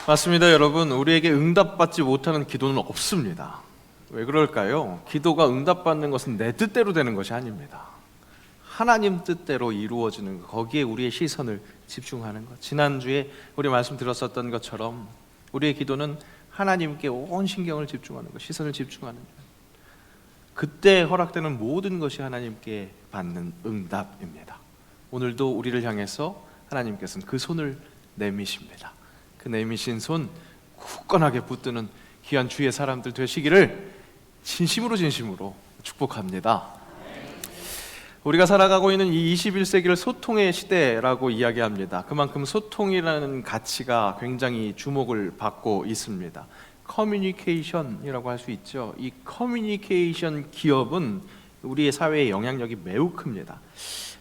맞습니다, 여러분. 우리에게 응답받지 못하는 기도는 없습니다. 왜 그럴까요? 기도가 응답받는 것은 내 뜻대로 되는 것이 아닙니다. 하나님 뜻대로 이루어지는 것, 거기에 우리의 시선을 집중하는 것. 지난주에 우리 말씀 들었었던 것처럼 우리의 기도는 하나님께 온 신경을 집중하는 것, 시선을 집중하는 것. 그때 허락되는 모든 것이 하나님께 받는 응답입니다. 오늘도 우리를 향해서 하나님께서는 그 손을 내미십니다. 그 내미신 손 굳건하게 붙드는 귀한 주의 사람들 되시기를 진심으로 축복합니다. 우리가 살아가고 있는 이 21세기를 소통의 시대라고 이야기합니다. 그만큼 소통이라는 가치가 굉장히 주목을 받고 있습니다. 커뮤니케이션이라고 할 수 있죠. 이 커뮤니케이션 기업은 우리의 사회의 영향력이 매우 큽니다.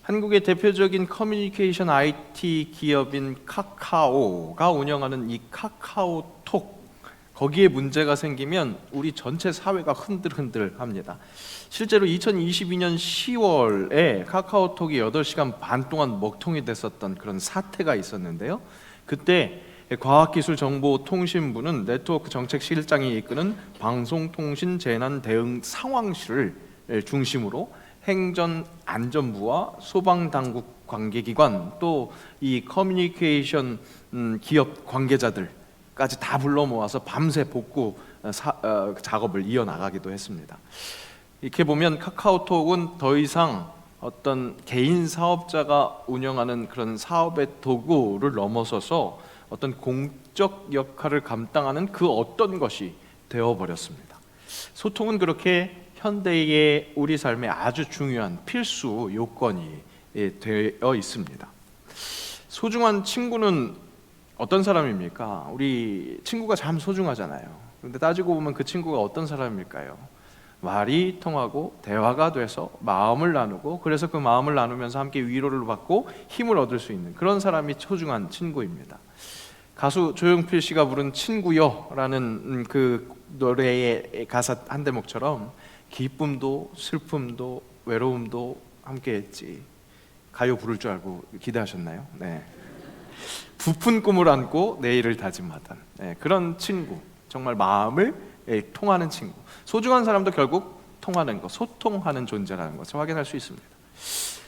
한국의 대표적인 커뮤니케이션 IT 기업인 카카오가 운영하는 이 카카오톡, 거기에 문제가 생기면 우리 전체 사회가 흔들흔들합니다. 실제로 2022년 10월에 카카오톡이 8시간 반 동안 먹통이 됐었던 그런 사태가 있었는데요. 그때 과학기술정보통신부는 네트워크 정책실장이 이끄는 방송통신재난대응상황실을 중심으로 행정안전부와 소방당국 관계기관, 또 이 커뮤니케이션 기업 관계자들까지 다 불러 모아서 밤새 복구 작업을 이어나가기도 했습니다. 이렇게 보면 카카오톡은 더 이상 어떤 개인 사업자가 운영하는 그런 사업의 도구를 넘어서서 어떤 공적 역할을 감당하는 그 어떤 것이 되어버렸습니다. 소통은 그렇게 현대의 우리 삶에 아주 중요한 필수 요건이 되어 있습니다. 소중한 친구는 어떤 사람입니까? 우리 친구가 참 소중하잖아요. 그런데 따지고 보면 그 친구가 어떤 사람일까요? 말이 통하고 대화가 돼서 마음을 나누고, 그래서 그 마음을 나누면서 함께 위로를 받고 힘을 얻을 수 있는 그런 사람이 소중한 친구입니다. 가수 조용필 씨가 부른 친구여라는 그 노래의 가사 한 대목처럼 기쁨도 슬픔도 외로움도 함께했지. 가요 부를 줄 알고 기대하셨나요? 네. 부푼 꿈을 안고 내일을 다짐하던 그런 친구, 정말 마음을 통하는 친구. 소중한 사람도 결국 통하는 것, 소통하는 존재라는 것을 확인할 수 있습니다.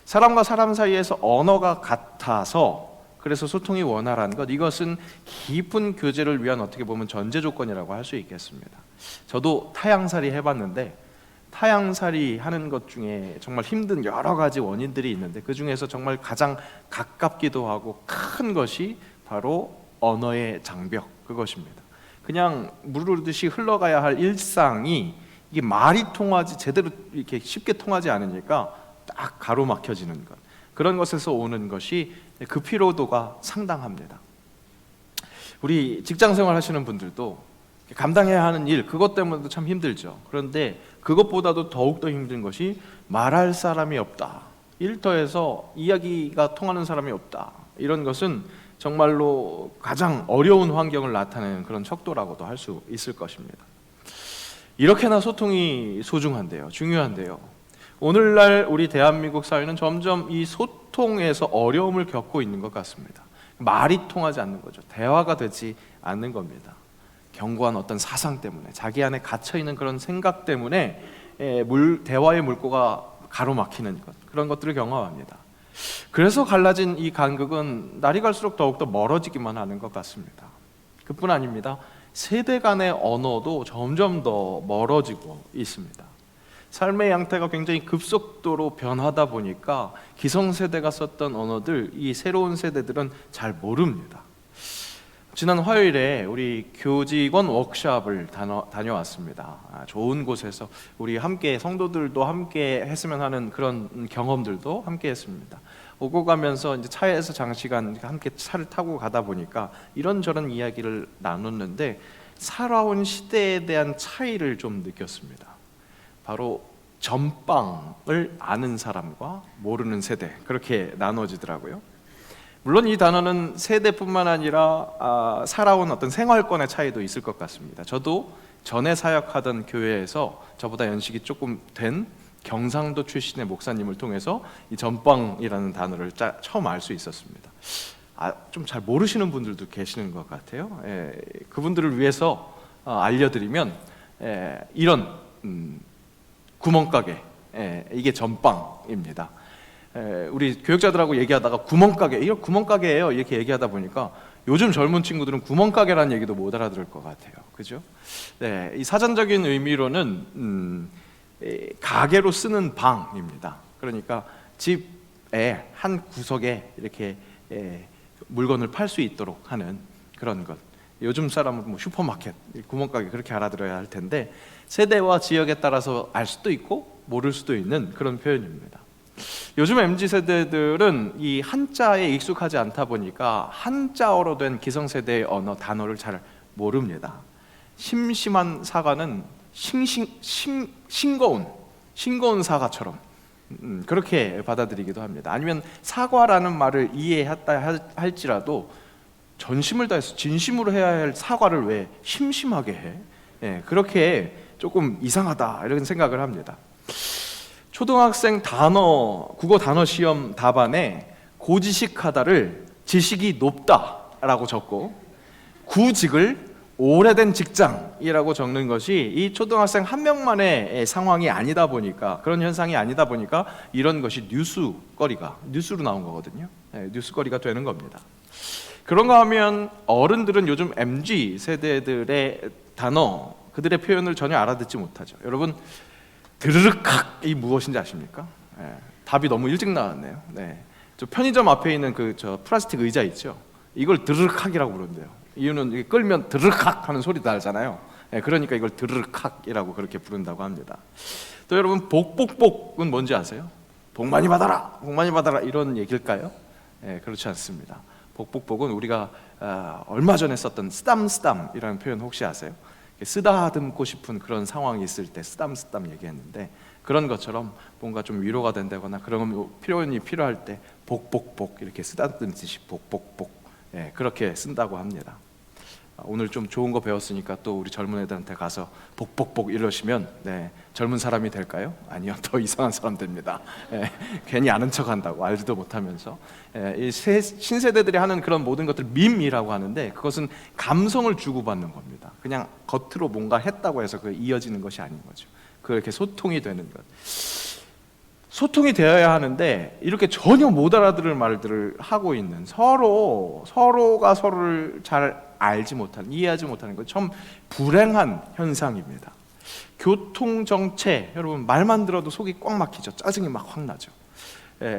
사람과 사람 사이에서 언어가 같아서 그래서 소통이 원활한 것, 이것은 깊은 교제를 위한 어떻게 보면 전제 조건이라고 할 수 있겠습니다. 저도 타향살이 해봤는데 타향살이 하는 것 중에 정말 힘든 여러 가지 원인들이 있는데 그 중에서 정말 가장 가깝기도 하고 큰 것이 바로 언어의 장벽, 그것입니다. 그냥 물 흐르듯이 흘러가야 할 일상이 이게 말이 통하지 제대로 이렇게 쉽게 통하지 않으니까 딱 가로막혀지는 것, 그런 것에서 오는 것이 그 피로도가 상당합니다. 우리 직장생활 하시는 분들도 감당해야 하는 일, 그것 때문에도 참 힘들죠. 그런데 그것보다도 더욱더 힘든 것이 말할 사람이 없다, 일터에서 이야기가 통하는 사람이 없다, 이런 것은 정말로 가장 어려운 환경을 나타내는 그런 척도라고도 할 수 있을 것입니다. 이렇게나 소통이 소중한데요, 중요한데요, 오늘날 우리 대한민국 사회는 점점 이 소통에서 어려움을 겪고 있는 것 같습니다. 말이 통하지 않는 거죠. 대화가 되지 않는 겁니다. 견고한 어떤 사상 때문에, 자기 안에 갇혀있는 그런 생각 때문에 대화의 물꼬가 가로막히는 것, 그런 것들을 경험합니다. 그래서 갈라진 이 간극은 날이 갈수록 더욱더 멀어지기만 하는 것 같습니다. 그뿐 아닙니다. 세대 간의 언어도 점점 더 멀어지고 있습니다. 삶의 양태가 굉장히 급속도로 변하다 보니까 기성세대가 썼던 언어들, 이 새로운 세대들은 잘 모릅니다. 지난 화요일에 우리 교직원 워크숍을 다녀왔습니다. 좋은 곳에서 우리 함께, 성도들도 함께 했으면 하는 그런 경험들도 함께 했습니다. 오고 가면서 이제 차에서 장시간 함께 차를 타고 가다 보니까 이런저런 이야기를 나눴는데 살아온 시대에 대한 차이를 좀 느꼈습니다. 바로 전빵을 아는 사람과 모르는 세대, 그렇게 나눠지더라고요. 물론 이 단어는 세대뿐만 아니라 살아온 어떤 생활권의 차이도 있을 것 같습니다. 저도 전에 사역하던 교회에서 저보다 연식이 조금 된 경상도 출신의 목사님을 통해서 이 전빵이라는 단어를 처음 알 수 있었습니다. 좀 잘 모르시는 분들도 계시는 것 같아요. 그분들을 위해서 알려드리면 이런 구멍가게, 이게 전빵입니다. 우리 교육자들하고 얘기하다가 구멍가게, 이거 구멍가게예요 이렇게 얘기하다 보니까 요즘 젊은 친구들은 구멍가게라는 얘기도 못 알아들을 것 같아요. 그죠? 이 사전적인 의미로는 가게로 쓰는 방입니다. 그러니까 집의 한 구석에 이렇게 물건을 팔 수 있도록 하는 그런 것. 요즘 사람은 뭐 슈퍼마켓, 구멍가게 그렇게 알아들어야 할 텐데 세대와 지역에 따라서 알 수도 있고 모를 수도 있는 그런 표현입니다. 요즘 MZ세대들은 이 한자에 익숙하지 않다 보니까 한자어로 된 기성세대의 언어, 단어를 잘 모릅니다. 심심한 사과는 싱거운 사과처럼 그렇게 받아들이기도 합니다. 아니면 사과라는 말을 이해했다 할지라도 전심을 다해서 진심으로 해야 할 사과를 왜 심심하게 해? 그렇게 조금 이상하다 이런 생각을 합니다. 초등학생 국어 단어 시험 답안에 고지식하다를 지식이 높다라고 적고 구직을 오래된 직장이라고 적는 것이 이 초등학생 한 명만의 상황이 아니다 보니까, 그런 현상이 아니다 보니까 이런 것이 뉴스로 나온 거거든요. 뉴스거리가 되는 겁니다. 그런가 하면 어른들은 요즘 MZ 세대들의 단어, 그들의 표현을 전혀 알아듣지 못하죠. 여러분, 드르륵학이 무엇인지 아십니까? 답이 너무 일찍 나왔네요. 저 편의점 앞에 있는 저 플라스틱 의자 있죠. 이걸 드르륵학이라고 부른대요. 이유는 이게 끌면 드르륵학 하는 소리 나잖아요. 그러니까 이걸 드르륵학이라고 그렇게 부른다고 합니다. 또 여러분, 복복복은 뭔지 아세요? 복 많이 받아라, 복 많이 받아라 이런 얘기일까요? 그렇지 않습니다. 복복복은 우리가 얼마 전에 썼던 쓰담쓰담이라는 표현 혹시 아세요? 쓰다듬고 싶은 그런 상황이 있을 때 쓰담쓰담 얘기했는데, 그런 것처럼 뭔가 좀 위로가 된다거나 그런 표현이 필요할 때 복복복, 이렇게 쓰다듬듯이 복복복, 그렇게 쓴다고 합니다. 오늘 좀 좋은 거 배웠으니까 또 우리 젊은 애들한테 가서 복복복 이러시면 젊은 사람이 될까요? 아니요, 더 이상한 사람 됩니다. 괜히 아는 척한다고, 알지도 못하면서. 이 신세대들이 하는 그런 모든 것들 밈이라고 하는데, 그것은 감성을 주고받는 겁니다. 그냥 겉으로 뭔가 했다고 해서 그 이어지는 것이 아닌 거죠. 그렇게 소통이 되는 것. 소통이 되어야 하는데 이렇게 전혀 못 알아들을 말들을 하고 있는, 서로가 서로를 잘 알지 못하는, 이해하지 못하는 것, 참 불행한 현상입니다. 교통정체, 여러분 말만 들어도 속이 꽉 막히죠. 짜증이 막 확 나죠.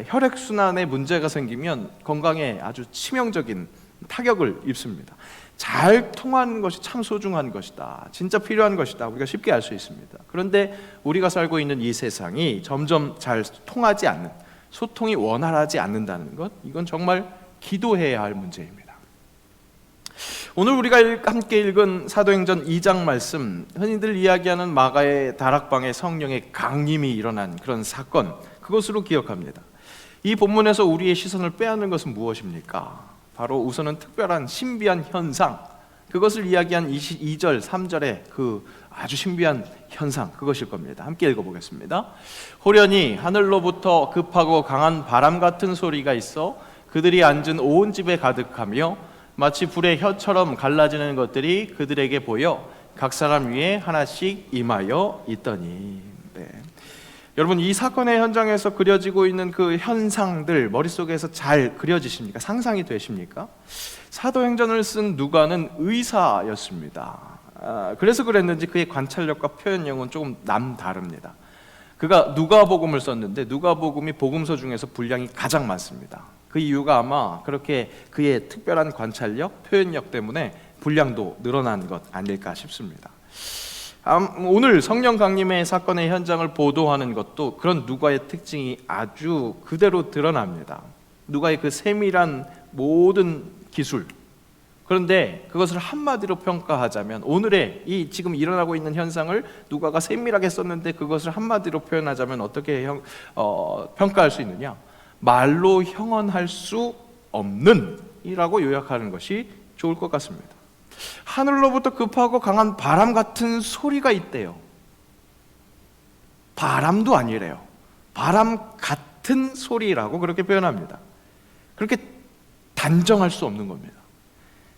혈액순환에 문제가 생기면 건강에 아주 치명적인 타격을 입습니다. 잘 통하는 것이 참 소중한 것이다, 진짜 필요한 것이다, 우리가 쉽게 알 수 있습니다. 그런데 우리가 살고 있는 이 세상이 점점 잘 통하지 않는, 소통이 원활하지 않는다는 것, 이건 정말 기도해야 할 문제입니다. 오늘 우리가 함께 읽은 사도행전 2장 말씀, 흔히들 이야기하는 마가의 다락방에 성령의 강림이 일어난 그런 사건, 그것으로 기억합니다. 이 본문에서 우리의 시선을 빼앗는 것은 무엇입니까? 바로 우선은 특별한 신비한 현상, 그것을 이야기한 2절, 3절의 그 아주 신비한 현상, 그것일 겁니다. 함께 읽어보겠습니다. 호련히 하늘로부터 급하고 강한 바람 같은 소리가 있어 그들이 앉은 온 집에 가득하며 마치 불의 혀처럼 갈라지는 것들이 그들에게 보여 각 사람 위에 하나씩 임하여 있더니. 여러분, 이 사건의 현장에서 그려지고 있는 그 현상들 머릿속에서 잘 그려지십니까? 상상이 되십니까? 사도행전을 쓴 누가는 의사였습니다. 그래서 그랬는지 그의 관찰력과 표현력은 조금 남다릅니다. 그가 누가복음을 썼는데 누가복음이 복음서 중에서 분량이 가장 많습니다. 그 이유가 아마 그렇게 그의 특별한 관찰력, 표현력 때문에 분량도 늘어난 것 아닐까 싶습니다. 오늘 성령 강림의 사건의 현장을 보도하는 것도 그런 누가의 특징이 아주 그대로 드러납니다. 누가의 그 세밀한 모든 기술, 그런데 그것을 한마디로 평가하자면, 오늘의 이 지금 일어나고 있는 현상을 누가가 세밀하게 썼는데 그것을 한마디로 표현하자면 어떻게 평가할 수 있느냐? 말로 형언할 수 없는 이라고 요약하는 것이 좋을 것 같습니다. 하늘로부터 급하고 강한 바람 같은 소리가 있대요. 바람도 아니래요. 바람 같은 소리라고 그렇게 표현합니다. 그렇게 단정할 수 없는 겁니다.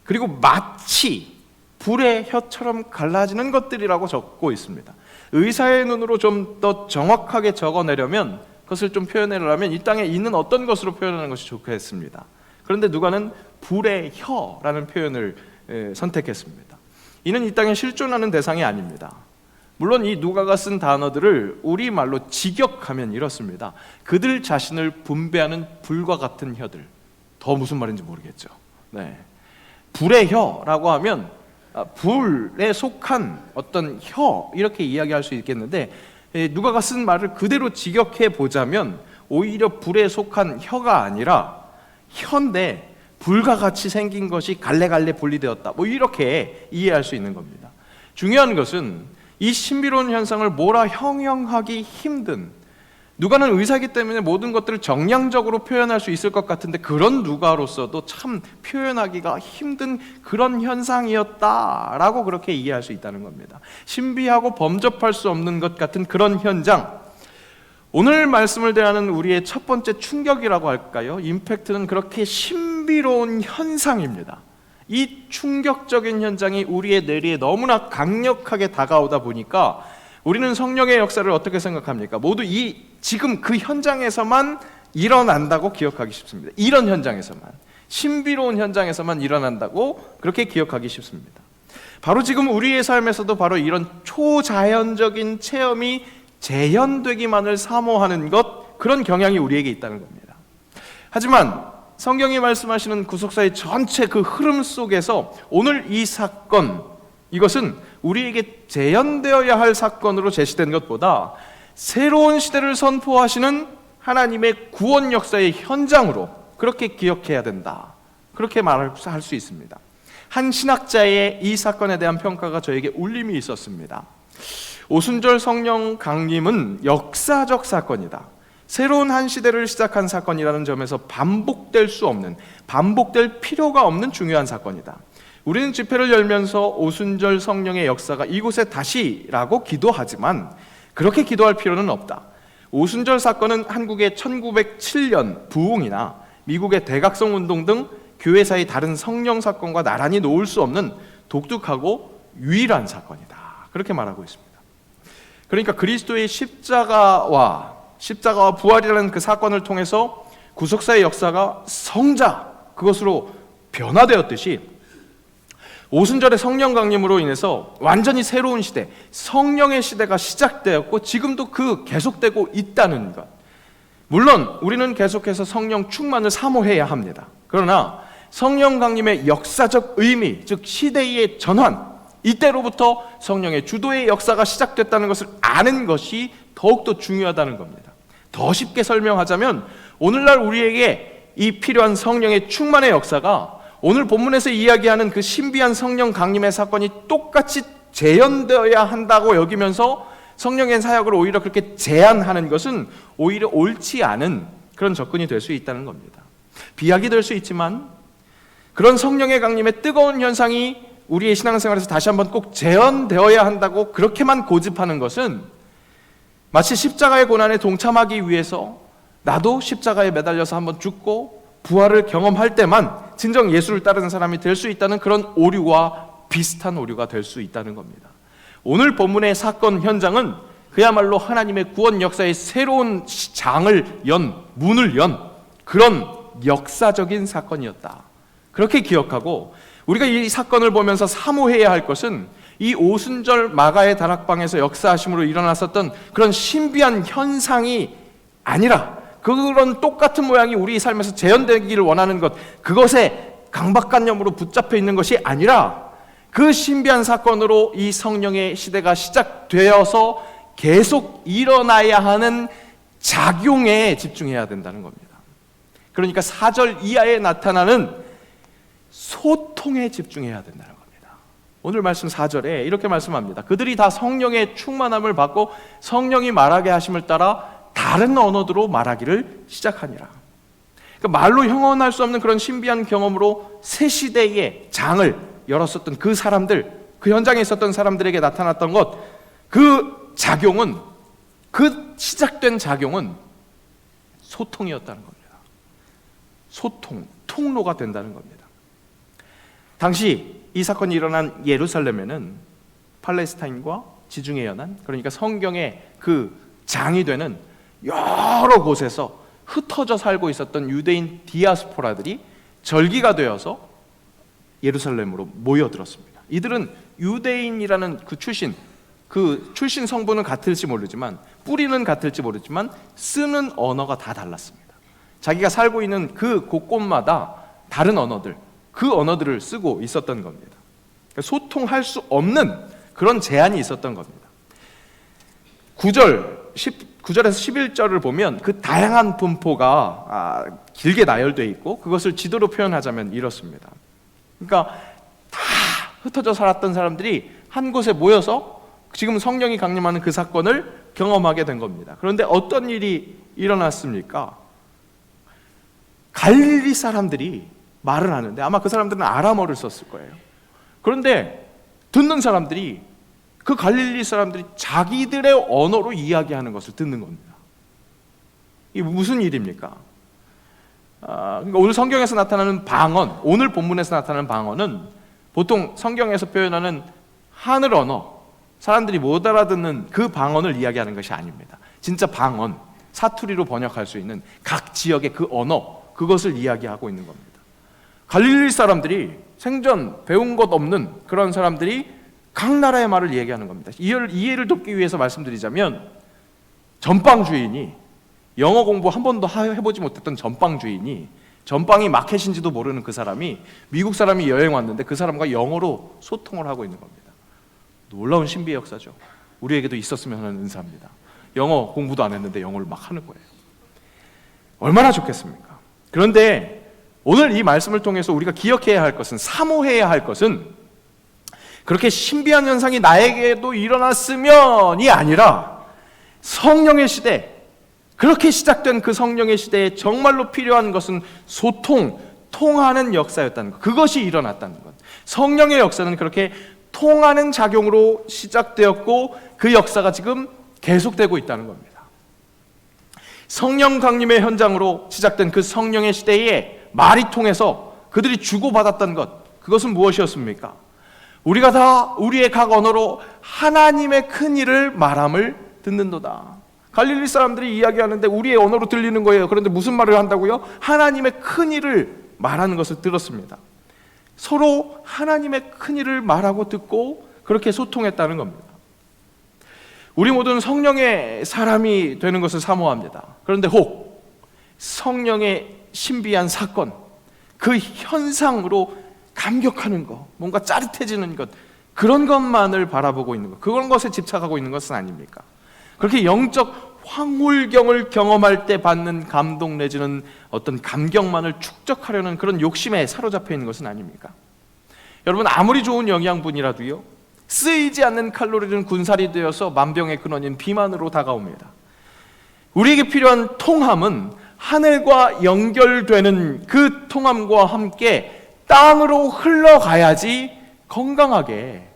그리고 마치 불의 혀처럼 갈라지는 것들이라고 적고 있습니다. 의사의 눈으로 좀 더 정확하게 적어내려면, 그것을 좀 표현하려면 이 땅에 있는 어떤 것으로 표현하는 것이 좋겠습니다. 그런데 누가는 불의 혀라는 표현을 선택했습니다. 이는 이 땅에 실존하는 대상이 아닙니다. 물론 이 누가가 쓴 단어들을 우리말로 직역하면 이렇습니다. 그들 자신을 분배하는 불과 같은 혀들. 더 무슨 말인지 모르겠죠. 네. 불의 혀라고 하면 불에 속한 어떤 혀, 이렇게 이야기할 수 있겠는데, 누가가 쓴 말을 그대로 직역해 보자면 오히려 불에 속한 혀가 아니라 혀인데 불과 같이 생긴 것이 갈래갈래 분리되었다, 뭐 이렇게 이해할 수 있는 겁니다. 중요한 것은 이 신비로운 현상을 뭐라 형용하기 힘든, 누가는 의사이기 때문에 모든 것들을 정량적으로 표현할 수 있을 것 같은데 그런 누가로서도 참 표현하기가 힘든 그런 현상이었다라고 그렇게 이해할 수 있다는 겁니다. 신비하고 범접할 수 없는 것 같은 그런 현장, 오늘 말씀을 대하는 우리의 첫 번째 충격이라고 할까요? 임팩트는 그렇게 신비로운 현상입니다. 이 충격적인 현장이 우리의 뇌리에 너무나 강력하게 다가오다 보니까 우리는 성령의 역사를 어떻게 생각합니까? 모두 지금 그 현장에서만 일어난다고 기억하기 쉽습니다. 이런 현장에서만, 신비로운 현장에서만 일어난다고 그렇게 기억하기 쉽습니다. 바로 지금 우리의 삶에서도 바로 이런 초자연적인 체험이 재현되기만을 사모하는 것, 그런 경향이 우리에게 있다는 겁니다. 하지만 성경이 말씀하시는 구속사의 전체 그 흐름 속에서 오늘 이 사건, 이것은 우리에게 재현되어야 할 사건으로 제시된 것보다 새로운 시대를 선포하시는 하나님의 구원 역사의 현장으로 그렇게 기억해야 된다, 그렇게 말할 수 있습니다. 한 신학자의 이 사건에 대한 평가가 저에게 울림이 있었습니다. 오순절 성령 강림은 역사적 사건이다, 새로운 한 시대를 시작한 사건이라는 점에서 반복될 수 없는, 반복될 필요가 없는 중요한 사건이다. 우리는 집회를 열면서 오순절 성령의 역사가 이곳에 다시라고 기도하지만 그렇게 기도할 필요는 없다. 오순절 사건은 한국의 1907년 부흥이나 미국의 대각성 운동 등 교회사의 다른 성령 사건과 나란히 놓을 수 없는 독특하고 유일한 사건이다, 그렇게 말하고 있습니다. 그러니까 그리스도의 십자가와 부활이라는 그 사건을 통해서 구속사의 역사가 성자, 그것으로 변화되었듯이 오순절의 성령 강림으로 인해서 완전히 새로운 시대, 성령의 시대가 시작되었고 지금도 계속되고 있다는 것. 물론 우리는 계속해서 성령 충만을 사모해야 합니다. 그러나 성령 강림의 역사적 의미, 즉 시대의 전환, 이때로부터 성령의 주도의 역사가 시작됐다는 것을 아는 것이 더욱더 중요하다는 겁니다. 더 쉽게 설명하자면 오늘날 우리에게 이 필요한 성령의 충만의 역사가 오늘 본문에서 이야기하는 그 신비한 성령 강림의 사건이 똑같이 재현되어야 한다고 여기면서 성령의 사역을 오히려 그렇게 제한하는 것은 오히려 옳지 않은 그런 접근이 될 수 있다는 겁니다. 비약이 될 수 있지만 그런 성령의 강림의 뜨거운 현상이 우리의 신앙생활에서 다시 한번 꼭 재현되어야 한다고 그렇게만 고집하는 것은 마치 십자가의 고난에 동참하기 위해서 나도 십자가에 매달려서 한번 죽고 부활을 경험할 때만 진정 예수를 따르는 사람이 될 수 있다는 그런 오류와 비슷한 오류가 될 수 있다는 겁니다. 오늘 본문의 사건 현장은 그야말로 하나님의 구원 역사의 새로운 문을 연 그런 역사적인 사건이었다, 그렇게 기억하고 우리가 이 사건을 보면서 사모해야 할 것은 이 오순절 마가의 다락방에서 역사하심으로 일어났었던 그런 신비한 현상이 아니라 그런 똑같은 모양이 우리 삶에서 재현되기를 원하는 것, 그것에 강박관념으로 붙잡혀 있는 것이 아니라 그 신비한 사건으로 이 성령의 시대가 시작되어서 계속 일어나야 하는 작용에 집중해야 된다는 겁니다. 그러니까 4절 이하에 나타나는 소통에 집중해야 된다는 겁니다. 오늘 말씀 4절에 이렇게 말씀합니다. 그들이 다 성령의 충만함을 받고 성령이 말하게 하심을 따라 다른 언어로 말하기를 시작하니라. 그러니까 말로 형언할 수 없는 그런 신비한 경험으로 새 시대의 장을 열었었던 그 사람들, 그 현장에 있었던 사람들에게 나타났던 것, 그 작용은, 그 시작된 작용은 소통이었다는 겁니다. 소통, 통로가 된다는 겁니다. 당시 이 사건이 일어난 예루살렘에는 팔레스타인과 지중해 연안, 그러니까 성경의 그 장이 되는 여러 곳에서 흩어져 살고 있었던 유대인 디아스포라들이 절기가 되어서 예루살렘으로 모여들었습니다. 이들은 유대인이라는 그 출신 성분은 같을지 모르지만, 뿌리는 같을지 모르지만 쓰는 언어가 다 달랐습니다. 자기가 살고 있는 그 곳곳마다 다른 언어들, 그 언어들을 쓰고 있었던 겁니다. 소통할 수 없는 그런 제한이 있었던 겁니다. 9절에서 11절을 보면 그 다양한 분포가 길게 나열되어 있고, 그것을 지도로 표현하자면 이렇습니다. 그러니까 다 흩어져 살았던 사람들이 한 곳에 모여서 지금 성령이 강림하는 그 사건을 경험하게 된 겁니다. 그런데 어떤 일이 일어났습니까? 갈릴리 사람들이 말을 하는데, 아마 그 사람들은 아람어를 썼을 거예요. 그런데 듣는 사람들이, 그 갈릴리 사람들이 자기들의 언어로 이야기하는 것을 듣는 겁니다. 이게 무슨 일입니까? 그러니까 오늘 성경에서 나타나는 방언, 오늘 본문에서 나타나는 방언은 보통 성경에서 표현하는 하늘 언어, 사람들이 못 알아듣는 그 방언을 이야기하는 것이 아닙니다. 진짜 방언, 사투리로 번역할 수 있는 각 지역의 그 언어, 그것을 이야기하고 있는 겁니다. 갈릴리 사람들이, 생전 배운 것 없는 그런 사람들이 각 나라의 말을 얘기하는 겁니다. 이해를 돕기 위해서 말씀드리자면, 전빵 주인이, 영어 공부 한 번도 해보지 못했던 전빵 주인이, 전빵이 마켓인지도 모르는 그 사람이 미국 사람이 여행 왔는데 그 사람과 영어로 소통을 하고 있는 겁니다. 놀라운 신비의 역사죠. 우리에게도 있었으면 하는 은사입니다. 영어 공부도 안 했는데 영어를 막 하는 거예요. 얼마나 좋겠습니까? 그런데 오늘 이 말씀을 통해서 우리가 기억해야 할 것은, 사모해야 할 것은, 그렇게 신비한 현상이 나에게도 일어났으면이 아니라 성령의 시대, 그렇게 시작된 그 성령의 시대에 정말로 필요한 것은 통하는 역사였다는 것, 그것이 일어났다는 것. 성령의 역사는 그렇게 통하는 작용으로 시작되었고, 그 역사가 지금 계속되고 있다는 겁니다. 성령 강림의 현장으로 시작된 그 성령의 시대에 말이 통해서 그들이 주고받았던 것, 그것은 무엇이었습니까? 우리가 다 우리의 각 언어로 하나님의 큰 일을 말함을 듣는도다. 갈릴리 사람들이 이야기하는데 우리의 언어로 들리는 거예요. 그런데 무슨 말을 한다고요? 하나님의 큰 일을 말하는 것을 들었습니다. 서로 하나님의 큰 일을 말하고 듣고 그렇게 소통했다는 겁니다. 우리 모두는 성령의 사람이 되는 것을 사모합니다. 그런데 혹 성령의 신비한 사건, 그 현상으로 감격하는 것, 뭔가 짜릿해지는 것, 그런 것만을 바라보고 있는 것, 그런 것에 집착하고 있는 것은 아닙니까? 그렇게 영적 황홀경을 경험할 때 받는 감동 내지는 어떤 감격만을 축적하려는 그런 욕심에 사로잡혀 있는 것은 아닙니까? 여러분, 아무리 좋은 영양분이라도요, 쓰이지 않는 칼로리는 군살이 되어서 만병의 근원인 비만으로 다가옵니다. 우리에게 필요한 통함은 하늘과 연결되는 그 통함과 함께 땅으로 흘러가야지 건강하게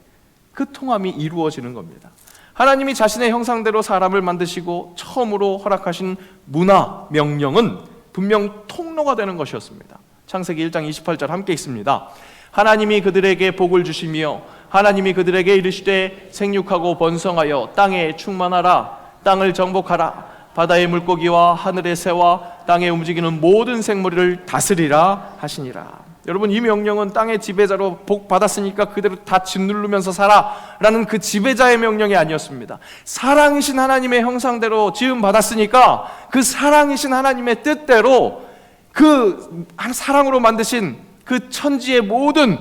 그 통함이 이루어지는 겁니다. 하나님이 자신의 형상대로 사람을 만드시고 처음으로 허락하신 문화, 명령은 분명 통로가 되는 것이었습니다. 창세기 1장 28절 함께 있습니다. 하나님이 그들에게 복을 주시며 하나님이 그들에게 이르시되 생육하고 번성하여 땅에 충만하라, 땅을 정복하라, 바다의 물고기와 하늘의 새와 땅에 움직이는 모든 생물을 다스리라 하시니라. 여러분, 이 명령은 땅의 지배자로 복 받았으니까 그대로 다 짓누르면서 살아라는 그 지배자의 명령이 아니었습니다. 사랑이신 하나님의 형상대로 지음 받았으니까 그 사랑이신 하나님의 뜻대로 그 사랑으로 만드신 그 천지의 모든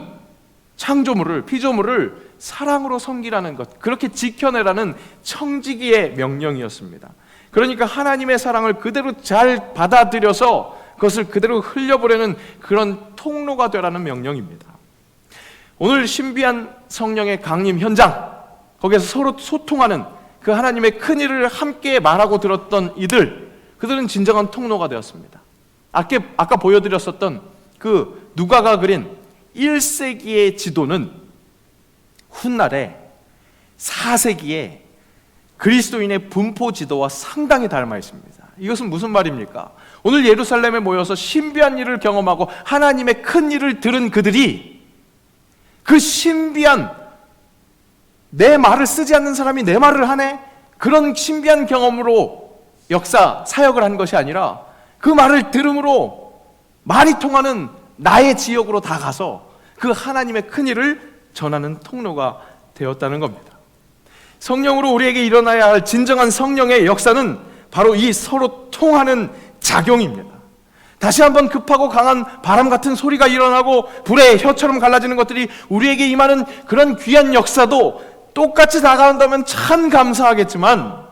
창조물을, 피조물을 사랑으로 섬기라는 것, 그렇게 지켜내라는 청지기의 명령이었습니다. 그러니까 하나님의 사랑을 그대로 잘 받아들여서 그것을 그대로 흘려보내는 그런 통로가 되라는 명령입니다. 오늘 신비한 성령의 강림 현장, 거기에서 서로 소통하는 그 하나님의 큰 일을 함께 말하고 들었던 그들은 진정한 통로가 되었습니다. 아까 보여드렸었던 그 누가가 그린 1세기의 지도는 훗날에 4세기의 그리스도인의 분포 지도와 상당히 닮아 있습니다. 이것은 무슨 말입니까? 오늘 예루살렘에 모여서 신비한 일을 경험하고 하나님의 큰 일을 들은 그들이 그 신비한, 내 말을 쓰지 않는 사람이 내 말을 하네? 그런 신비한 경험으로 사역을 한 것이 아니라 그 말을 들음으로 말이 통하는 나의 지역으로 다 가서 그 하나님의 큰 일을 전하는 통로가 되었다는 겁니다. 성령으로 우리에게 일어나야 할 진정한 성령의 역사는 바로 이 서로 통하는 작용입니다. 다시 한번 급하고 강한 바람 같은 소리가 일어나고 불의 혀처럼 갈라지는 것들이 우리에게 임하는 그런 귀한 역사도 똑같이 다가온다면 참 감사하겠지만,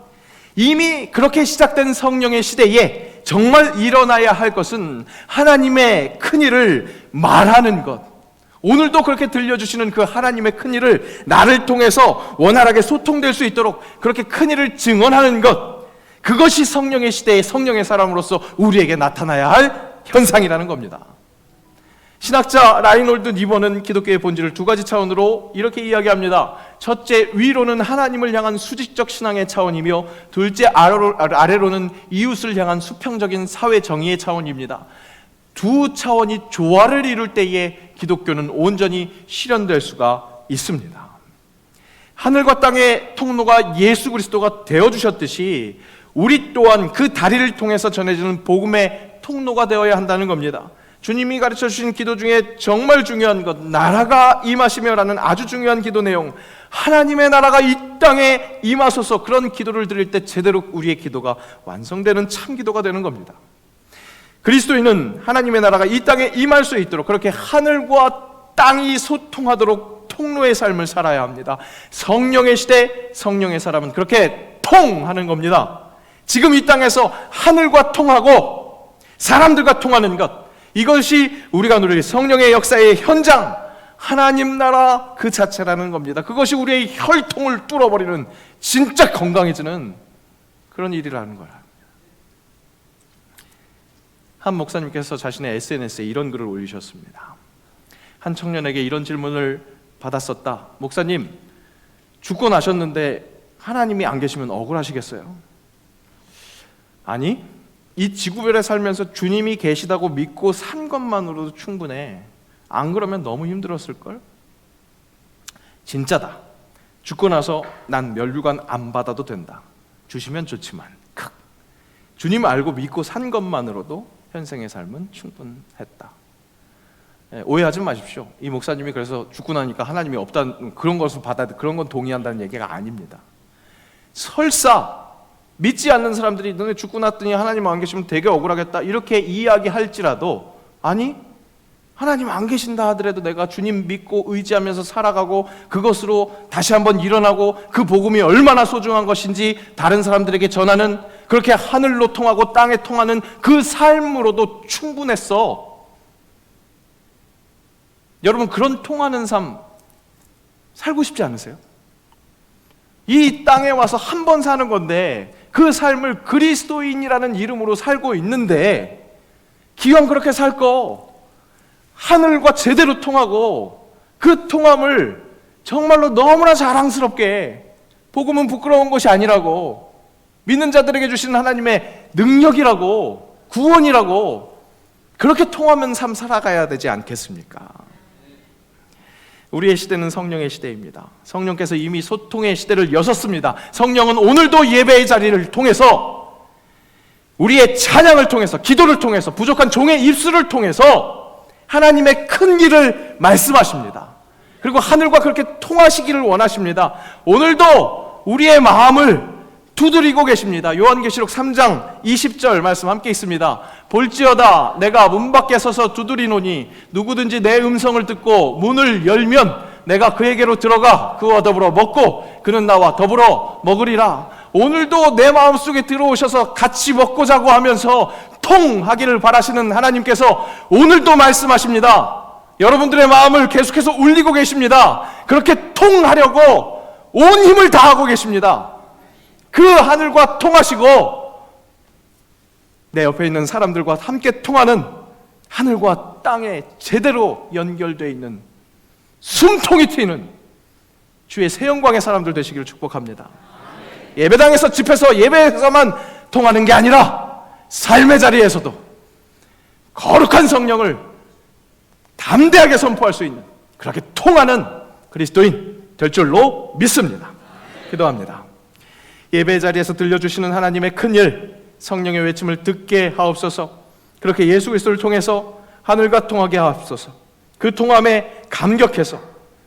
이미 그렇게 시작된 성령의 시대에 정말 일어나야 할 것은 하나님의 큰일을 말하는 것, 오늘도 그렇게 들려주시는 그 하나님의 큰일을 나를 통해서 원활하게 소통될 수 있도록 그렇게 큰일을 증언하는 것, 그것이 성령의 시대의 성령의 사람으로서 우리에게 나타나야 할 현상이라는 겁니다. 신학자 라이놀드 니버는 기독교의 본질을 두 가지 차원으로 이렇게 이야기합니다. 첫째, 위로는 하나님을 향한 수직적 신앙의 차원이며, 둘째, 아래로는 이웃을 향한 수평적인 사회 정의의 차원입니다. 두 차원이 조화를 이룰 때에 기독교는 온전히 실현될 수가 있습니다. 하늘과 땅의 통로가 예수 그리스도가 되어주셨듯이 우리 또한 그 다리를 통해서 전해지는 복음의 통로가 되어야 한다는 겁니다. 주님이 가르쳐 주신 기도 중에 정말 중요한 것, 나라가 임하시며라는 아주 중요한 기도 내용, 하나님의 나라가 이 땅에 임하소서, 그런 기도를 드릴 때 제대로 우리의 기도가 완성되는 참 기도가 되는 겁니다. 그리스도인은 하나님의 나라가 이 땅에 임할 수 있도록 그렇게 하늘과 땅이 소통하도록 통로의 삶을 살아야 합니다. 성령의 시대, 성령의 사람은 그렇게 통하는 겁니다. 지금 이 땅에서 하늘과 통하고 사람들과 통하는 것, 이것이 우리가 누릴 성령의 역사의 현장, 하나님 나라 그 자체라는 겁니다. 그것이 우리의 혈통을 뚫어버리는 진짜 건강해지는 그런 일이라는 거야. 한 목사님께서 자신의 SNS에 이런 글을 올리셨습니다. 한 청년에게 이런 질문을 받았었다. 목사님, 죽고 나셨는데 하나님이 안 계시면 억울하시겠어요? 아니, 이 지구별에 살면서 주님이 계시다고 믿고 산 것만으로도 충분해. 안 그러면 너무 힘들었을걸? 진짜다. 죽고 나서 난 멸류관 안 받아도 된다. 주시면 좋지만 주님 알고 믿고 산 것만으로도 현생의 삶은 충분했다. 오해하지 마십시오. 이 목사님이 그래서 죽고 나니까 하나님이 없다는 그런 것을 그런 건 동의한다는 얘기가 아닙니다. 설사 믿지 않는 사람들이 너네 죽고 났더니 하나님 안 계시면 되게 억울하겠다 이렇게 이야기할지라도, 아니, 하나님 안 계신다 하더라도 내가 주님 믿고 의지하면서 살아가고 그것으로 다시 한번 일어나고 그 복음이 얼마나 소중한 것인지 다른 사람들에게 전하는, 그렇게 하늘로 통하고 땅에 통하는 그 삶으로도 충분했어. 여러분, 그런 통하는 삶 살고 싶지 않으세요? 이 땅에 와서 한 번 사는 건데 그 삶을 그리스도인이라는 이름으로 살고 있는데, 기왕 그렇게 살 거 하늘과 제대로 통하고 그 통함을 정말로 너무나 자랑스럽게, 복음은 부끄러운 것이 아니라고, 믿는 자들에게 주시는 하나님의 능력이라고, 구원이라고, 그렇게 통하면 삶 살아가야 되지 않겠습니까? 우리의 시대는 성령의 시대입니다. 성령께서 이미 소통의 시대를 여셨습니다. 성령은 오늘도 예배의 자리를 통해서, 우리의 찬양을 통해서, 기도를 통해서, 부족한 종의 입술을 통해서 하나님의 큰 일을 말씀하십니다. 그리고 하늘과 그렇게 통하시기를 원하십니다. 오늘도 우리의 마음을 두드리고 계십니다. 요한계시록 3장 20절 말씀 함께 있습니다. 볼지어다 내가 문 밖에 서서 두드리노니 누구든지 내 음성을 듣고 문을 열면 내가 그에게로 들어가 그와 더불어 먹고 그는 나와 더불어 먹으리라. 오늘도 내 마음속에 들어오셔서 같이 먹고 자고 하면서 통하기를 바라시는 하나님께서 오늘도 말씀하십니다. 여러분들의 마음을 계속해서 울리고 계십니다. 그렇게 통하려고 온 힘을 다하고 계십니다. 그 하늘과 통하시고 내 옆에 있는 사람들과 함께 통하는, 하늘과 땅에 제대로 연결되어 있는, 숨통이 트이는 주의 새 영광의 사람들 되시기를 축복합니다. 예배당에서 집회에서 예배에서만 통하는 게 아니라 삶의 자리에서도 거룩한 성령을 담대하게 선포할 수 있는, 그렇게 통하는 그리스도인 될 줄로 믿습니다. 기도합니다. 예배 자리에서 들려주시는 하나님의 큰일, 성령의 외침을 듣게 하옵소서. 그렇게 예수 그리스도를 통해서 하늘과 통하게 하옵소서. 그 통함에 감격해서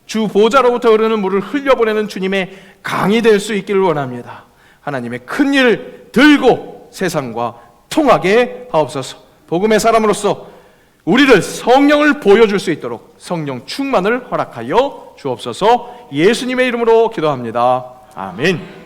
주 보좌로부터 흐르는 물을 흘려보내는 주님의 강이 될 수 있기를 원합니다. 하나님의 큰일 들고 세상과 통하게 하옵소서. 복음의 사람으로서 우리를 성령을 보여줄 수 있도록 성령 충만을 허락하여 주옵소서. 예수님의 이름으로 기도합니다. 아멘.